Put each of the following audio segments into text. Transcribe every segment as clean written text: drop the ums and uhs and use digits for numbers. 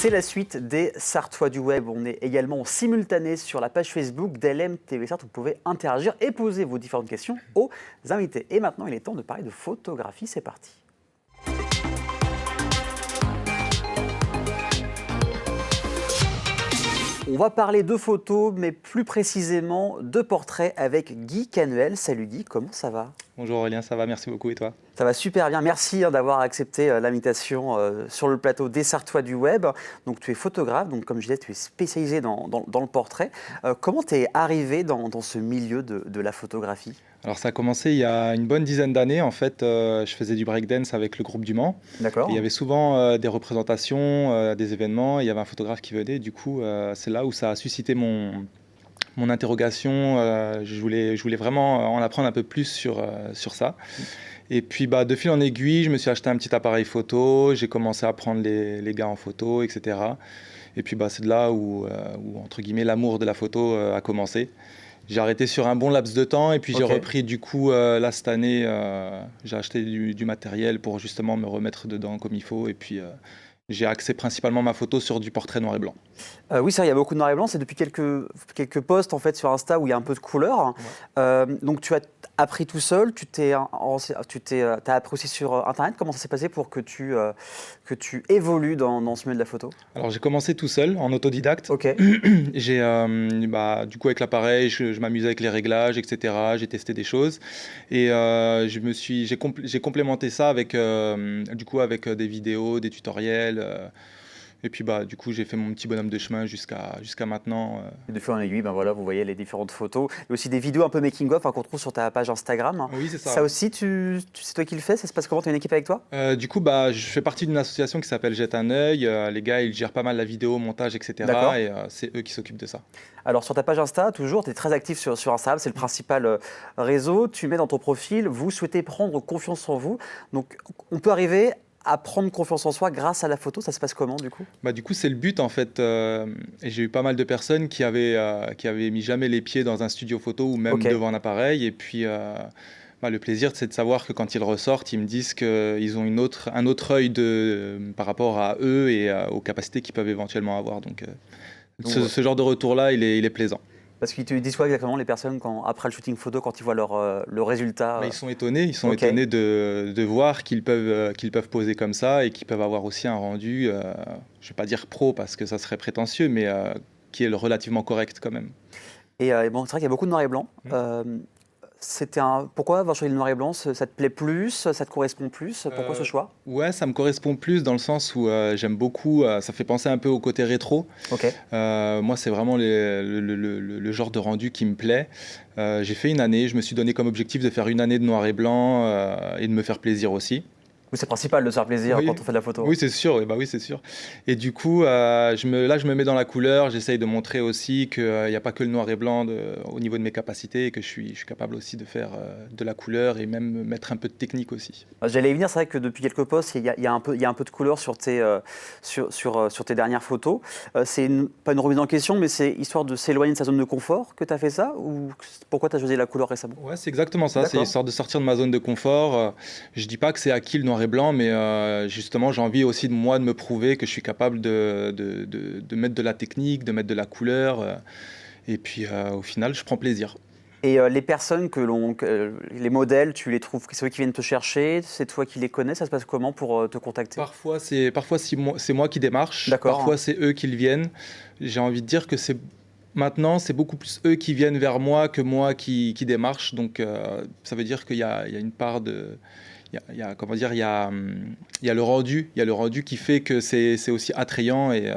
C'est la suite des Sartois du Web. On est également en simultané sur la page Facebook d'LM TV Sarthe. Vous pouvez interagir et poser vos différentes questions aux invités. Et maintenant, il est temps de parler de photographie. C'est parti. On va parler de photos, mais plus précisément de portraits avec Guy Canuel. Salut Guy, comment ça va ? Bonjour Aurélien, ça va, merci beaucoup et toi ? Ça va super bien, merci d'avoir accepté l'invitation sur le plateau des Sartois du Web. Donc tu es photographe, donc comme je disais, tu es spécialisé dans le portrait. Comment tu es arrivé dans ce milieu de la photographie ? Alors ça a commencé il y a une bonne dizaine d'années. En fait, je faisais du breakdance avec le groupe du Mans. D'accord. Il y avait souvent des représentations, des événements. Il y avait un photographe qui venait. Du coup, c'est là où ça a suscité mon interrogation. Je voulais vraiment en apprendre un peu plus sur ça. Et puis, de fil en aiguille, je me suis acheté un petit appareil photo. J'ai commencé à prendre les gars en photo, etc. Et puis, c'est de là où entre guillemets, l'amour de la photo a commencé. J'ai arrêté sur un bon laps de temps et puis j'ai repris du coup là cette année, j'ai acheté du matériel pour justement me remettre dedans comme il faut et puis j'ai axé principalement ma photo sur du portrait noir et blanc. Oui, ça, il y a beaucoup de noir et blanc. C'est depuis quelques posts en fait sur Insta où il y a un peu de couleur. Ouais. Donc tu as appris tout seul, t'as appris aussi sur Internet. Comment ça s'est passé pour que tu évolues dans ce milieu de la photo ? Alors j'ai commencé tout seul en autodidacte. Okay. J'ai du coup avec l'appareil, je m'amusais avec les réglages, etc. J'ai testé des choses et j'ai complémenté ça avec des vidéos, des tutoriels. Et puis du coup j'ai fait mon petit bonhomme de chemin jusqu'à maintenant. De fil en aiguille, voilà, vous voyez les différentes photos. Il y a aussi des vidéos un peu making of qu'on trouve sur ta page Instagram. Oui, c'est ça. Ça aussi, c'est toi qui le fais ? Ça se passe comment ? Tu as une équipe avec toi ? Du coup, je fais partie d'une association qui s'appelle Jette un œil. Les gars, ils gèrent pas mal la vidéo, montage, etc. D'accord. Et c'est eux qui s'occupent de ça. Alors sur ta page Insta, toujours, tu es très actif sur Instagram, c'est le principal réseau. Tu mets dans ton profil, vous souhaitez prendre confiance en vous. Donc on peut arriver à prendre confiance en soi grâce à la photo. Ça se passe comment du coup ? Du coup, c'est le but en fait. Et j'ai eu pas mal de personnes qui avaient mis jamais les pieds dans un studio photo ou même devant un appareil. Et puis le plaisir, c'est de savoir que quand ils ressortent, ils me disent qu'ils ont un autre œil par rapport à eux et aux capacités qu'ils peuvent éventuellement avoir. Donc ce genre de retour-là, il est plaisant. Parce qu'ils te disent quoi exactement les personnes après le shooting photo, quand ils voient le résultat Ils sont étonnés, étonnés de voir qu'ils peuvent poser comme ça et qu'ils peuvent avoir aussi un rendu, je ne vais pas dire pro parce que ça serait prétentieux, mais qui est relativement correct quand même. Et c'est vrai qu'il y a beaucoup de noir et blanc. Pourquoi avoir choisi le noir et blanc ? Ça te plaît plus ? Ça te correspond plus ? Pourquoi ce choix ? Ouais, ça me correspond plus dans le sens où j'aime beaucoup, ça fait penser un peu au côté rétro. Moi, c'est vraiment le genre de rendu qui me plaît. J'ai fait une année, je me suis donné comme objectif de faire une année de noir et blanc et de me faire plaisir aussi. Oui, c'est principal de se faire plaisir quand on fait de la photo. Oui, c'est sûr. Oui, c'est sûr. Et du coup, je me mets dans la couleur. J'essaye de montrer aussi qu'il n'y a pas que le noir et blanc au niveau de mes capacités et que je suis capable aussi de faire de la couleur et même mettre un peu de technique aussi. J'allais y venir. C'est vrai que depuis quelques posts, il y a un peu de couleur sur tes dernières photos. C'est pas une remise en question, mais c'est histoire de s'éloigner de sa zone de confort que tu as fait ça ? Ou pourquoi tu as choisi la couleur récemment ? Ouais, c'est exactement ça. C'est histoire de sortir de ma zone de confort. Je dis pas que c'est acquis le noir et blanc, mais justement j'ai envie aussi de me prouver que je suis capable de mettre de la technique, de mettre de la couleur et puis au final je prends plaisir. Et les personnes les modèles, tu les trouves, c'est eux qui viennent te chercher, c'est toi qui les connais, ça se passe comment pour te contacter ? Parfois c'est moi qui démarche, parfois c'est eux qui viennent. J'ai envie de dire que maintenant, c'est beaucoup plus eux qui viennent vers moi que moi qui démarche. Donc ça veut dire qu'il y a une part de il y a le rendu qui fait que c'est aussi attrayant et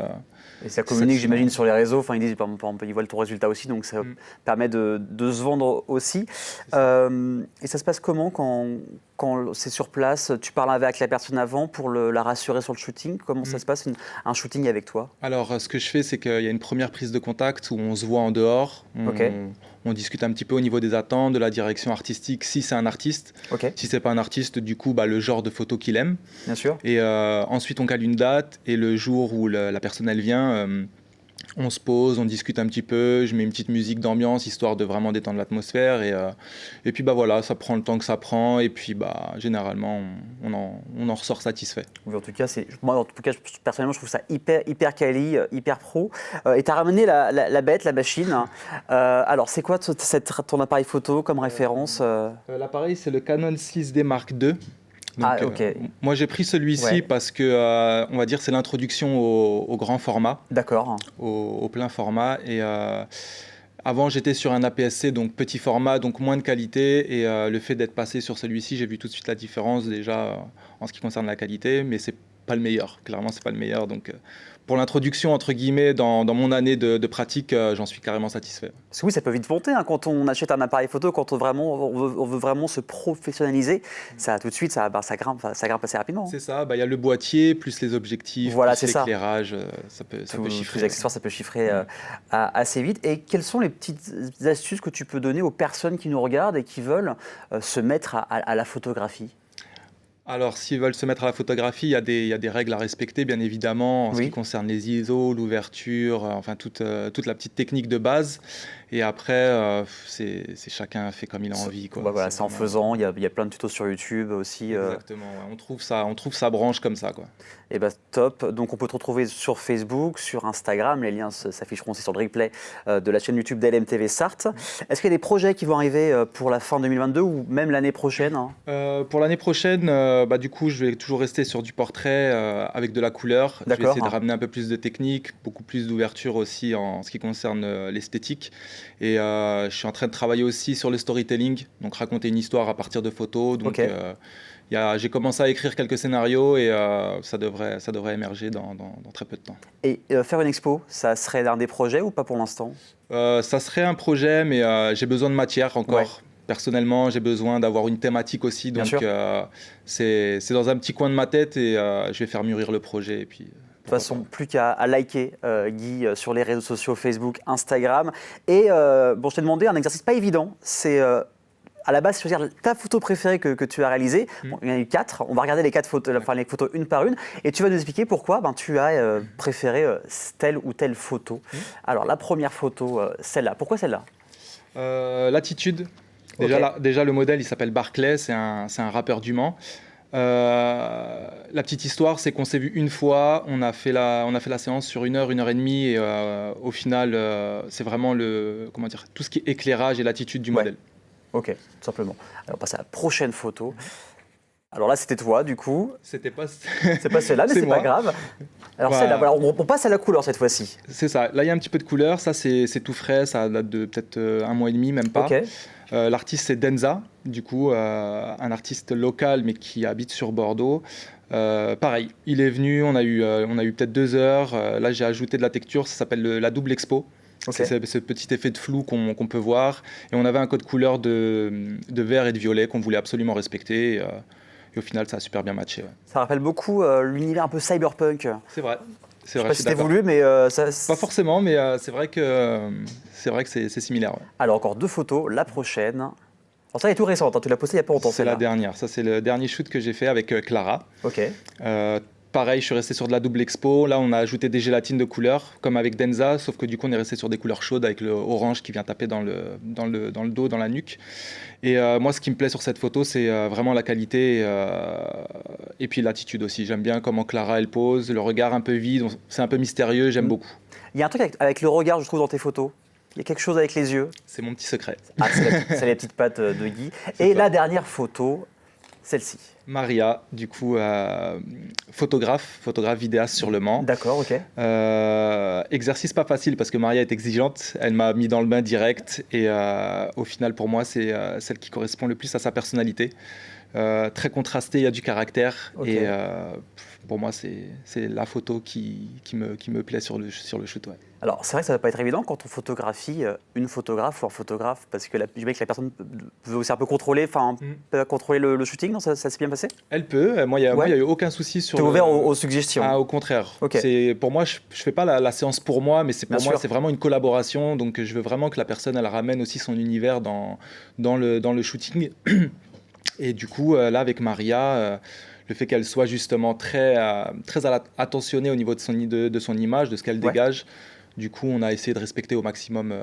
ça communique, j'imagine, sur les réseaux. Enfin, ils disent, par exemple, ils voient ton résultat aussi, donc ça permet de se vendre aussi. Et ça se passe comment quand c'est sur place ? Tu parles avec la personne avant pour la rassurer sur le shooting ? Comment ça se passe, un shooting avec toi ? Alors, ce que je fais, c'est qu'il y a une première prise de contact où on se voit en dehors. On discute un petit peu au niveau des attentes, de la direction artistique, si c'est un artiste. Si c'est pas un artiste, du coup, le genre de photo qu'il aime. Bien sûr. Et ensuite, on cale une date et le jour où la personne elle vient, On se pose, on discute un petit peu, je mets une petite musique d'ambiance histoire de vraiment détendre l'atmosphère et puis bah voilà, ça prend le temps que ça prend et puis bah généralement on en ressort satisfait. Oui, en tout cas, moi, en tout cas, personnellement, je trouve ça hyper quali, hyper pro. Et tu as ramené la bête, la machine. Alors, c'est quoi ton appareil photo comme référence L'appareil, c'est le Canon 6D Mark II. Donc, ok. Moi, j'ai pris celui-ci Ouais. parce que, on va dire, c'est l'introduction au grand format, D'accord. au plein format. Et avant, j'étais sur un APS-C, donc petit format, donc moins de qualité. Et le fait d'être passé sur celui-ci, j'ai vu tout de suite la différence déjà en ce qui concerne la qualité, mais c'est pas le meilleur. Clairement, c'est pas le meilleur. Donc, pour l'introduction, entre guillemets, dans mon année de pratique, j'en suis carrément satisfait. Parce que oui, ça peut vite monter quand on achète un appareil photo, quand on veut vraiment se professionnaliser. Ça, tout de suite, ça grimpe assez rapidement. C'est ça, il y a le boîtier, plus les objectifs, Voilà, plus c'est ça. l'éclairage, ça peut chiffrer. Les accessoires, ça peut chiffrer assez vite. Et quelles sont les petites astuces que tu peux donner aux personnes qui nous regardent et qui veulent se mettre à la photographie? Alors, s'ils veulent se mettre à la photographie, il y a des règles à respecter, bien évidemment, en ce qui concerne les ISO, l'ouverture, enfin toute la petite technique de base. Et après, c'est chacun fait comme il a envie, quoi. Bah voilà, c'est en faisant. Il y a plein de tutos sur YouTube aussi. Exactement, ouais. On trouve sa branche comme ça, quoi. Et bah top. Donc on peut te retrouver sur Facebook, sur Instagram. Les liens s'afficheront aussi sur le replay de la chaîne YouTube d'LMTV Sarthe. Est-ce qu'il y a des projets qui vont arriver pour la fin 2022 ou même l'année prochaine? Pour l'année prochaine, du coup, je vais toujours rester sur du portrait avec de la couleur. Je vais essayer de ramener un peu plus de technique, beaucoup plus d'ouverture aussi en ce qui concerne l'esthétique. Et je suis en train de travailler aussi sur le storytelling, donc raconter une histoire à partir de photos. Donc, j'ai commencé à écrire quelques scénarios et ça devrait émerger dans très peu de temps. Et faire une expo, ça serait l'un des projets ou pas pour l'instant? Ça serait un projet, mais j'ai besoin de matière encore. Ouais. Personnellement, j'ai besoin d'avoir une thématique aussi. Donc, c'est dans un petit coin de ma tête et je vais faire mûrir le projet. Et puis, de toute façon, plus qu'à liker Guy sur les réseaux sociaux, Facebook, Instagram. Et bon, je t'ai demandé un exercice pas évident. C'est à la base choisir ta photo préférée que tu as réalisée. Bon, il y en a eu 4. On va regarder les 4 photos, les photos une par une. Et tu vas nous expliquer pourquoi tu as préféré telle ou telle photo. Alors, la première photo, celle-là. Pourquoi celle-là? L'attitude. Déjà, le modèle, il s'appelle Barclay. C'est un rappeur du Mans. La petite histoire, c'est qu'on s'est vu une fois, on a fait la séance sur 1 heure et demie, et au final, c'est vraiment tout ce qui est éclairage et l'attitude du modèle. Ok, tout simplement. Alors, on passe à la prochaine photo. Alors là, c'était toi, du coup. C'est pas celle-là, mais c'est pas grave. Alors celle-là, voilà, on passe à la couleur cette fois-ci. C'est ça. Là, il y a un petit peu de couleur. Ça, c'est tout frais. Ça date de peut-être 1 mois et demi, même pas. Okay. L'artiste, c'est Denza, du coup, un artiste local, mais qui habite sur Bordeaux. Pareil, il est venu, on a eu peut-être 2 heures. Là, j'ai ajouté de la texture. Ça s'appelle la double expo. Okay. C'est ce petit effet de flou qu'on peut voir. Et on avait un code couleur de vert et de violet qu'on voulait absolument respecter. Et au final, ça a super bien matché. Ouais. Ça rappelle beaucoup l'univers un peu cyberpunk. C'est vrai. Je sais pas si c'était voulu, mais pas forcément, mais c'est vrai que c'est similaire. Ouais. Alors encore 2 photos. La prochaine. Alors ça, elle est tout récente. Tu l'as postée il y a pas longtemps. C'est la dernière. Ça, c'est le dernier shoot que j'ai fait avec Clara. Ok. Pareil, je suis resté sur de la double expo. Là, on a ajouté des gélatines de couleurs, comme avec Denza, sauf que du coup, on est resté sur des couleurs chaudes avec le orange qui vient taper dans le dos, dans la nuque. Et moi, ce qui me plaît sur cette photo, c'est vraiment la qualité et puis l'attitude aussi. J'aime bien comment Clara, elle pose, le regard un peu vide, c'est un peu mystérieux, j'aime beaucoup. Il y a un truc avec le regard, je trouve, dans tes photos. Il y a quelque chose avec les yeux. C'est mon petit secret. Ah, c'est les petites pattes de Guy. Et la dernière photo, celle-ci. Maria, du coup, photographe vidéaste sur Le Mans. D'accord, ok. Exercice pas facile parce que Maria est exigeante. Elle m'a mis dans le bain direct et au final, pour moi, c'est celle qui correspond le plus à sa personnalité. Très contrastée, il y a du caractère. Okay. Et pour moi, c'est la photo qui me plaît sur le shoot. Ouais. Alors, c'est vrai que ça ne va pas être évident quand on photographie une photographe ou un photographe, parce que je sais que la personne veut aussi un peu contrôler, contrôler le shooting. Non, ça s'est bien passé? Elle peut. Moi, il n'y a eu aucun souci sur. Tu es ouvert aux suggestions? Ah, au contraire. Okay. Pour moi, je ne fais pas la séance pour moi, mais pour moi, c'est vraiment une collaboration. Donc, je veux vraiment que la personne, elle ramène aussi son univers dans le shooting. Et du coup, là, avec Maria, le fait qu'elle soit justement très attentionnée au niveau de son image, de ce qu'elle dégage, Du coup, on a essayé de respecter au maximum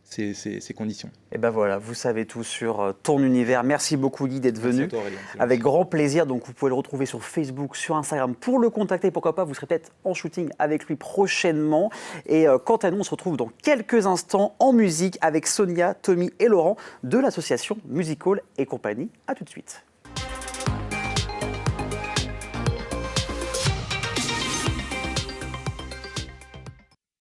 ces conditions. Et ben voilà, vous savez tout sur ton univers. Merci beaucoup Guy d'être Merci venu. à toi, Aurélien. C'est Avec gentil. grand plaisir. Donc vous pouvez le retrouver sur Facebook, sur Instagram pour le contacter. Pourquoi pas, vous serez peut-être en shooting avec lui prochainement. Et quant à nous, on se retrouve dans quelques instants en musique avec Sonia, Tommy et Laurent de l'association Musical et compagnie. À tout de suite.